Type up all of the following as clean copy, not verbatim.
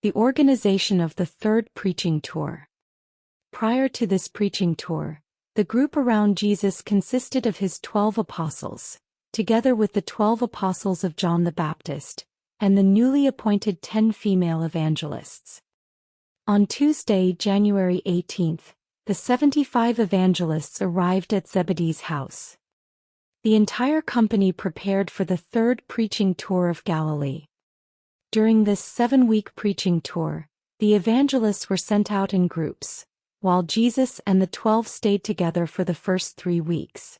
The organization of the third preaching tour. Prior to this preaching tour, the group around Jesus consisted of his 12 apostles, together with the 12 apostles of John the Baptist, and the newly appointed 10 female evangelists. On Tuesday, January 18th, the 75 evangelists arrived at Zebedee's house. The entire company prepared for the third preaching tour of Galilee. During this 7-week preaching tour, the evangelists were sent out in groups, while Jesus and the 12 stayed together for the first 3 weeks.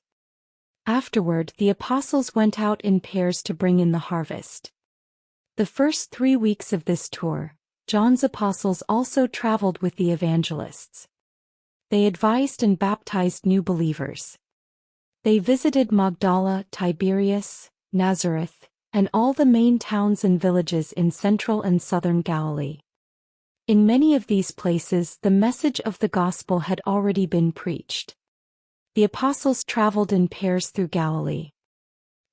Afterward, the apostles went out in pairs to bring in the harvest. The first 3 weeks of this tour, John's apostles also traveled with the evangelists. They advised and baptized new believers. They visited Magdala, Tiberias, Nazareth, and all the main towns and villages in central and southern Galilee. In many of these places, the message of the gospel had already been preached. The apostles traveled in pairs through Galilee.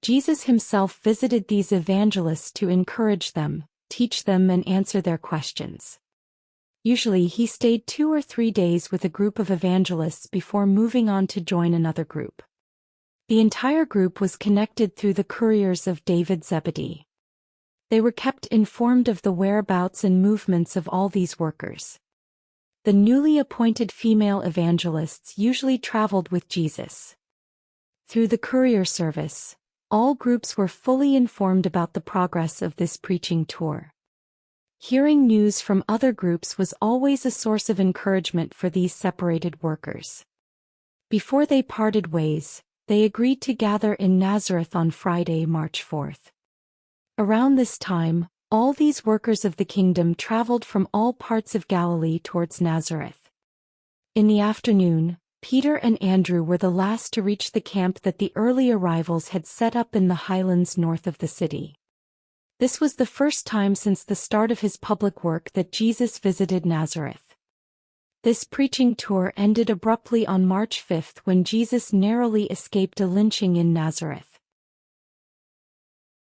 Jesus himself visited these evangelists to encourage them, teach them, and answer their questions. Usually he stayed 2 or 3 days with a group of evangelists before moving on to join another group. The entire group was connected through the couriers of Zebedee. They were kept informed of the whereabouts and movements of all these workers. The newly appointed female evangelists usually traveled with Jesus. Through the courier service, all groups were fully informed about the progress of this preaching tour. Hearing news from other groups was always a source of encouragement for these separated workers. Before they parted ways, they agreed to gather in Nazareth on Friday, March 4th. Around this time, all these workers of the kingdom traveled from all parts of Galilee towards Nazareth. In the afternoon, Peter and Andrew were the last to reach the camp that the early arrivals had set up in the highlands north of the city. This was the first time since the start of his public work that Jesus visited Nazareth. This preaching tour ended abruptly on March 5 when Jesus narrowly escaped a lynching in Nazareth.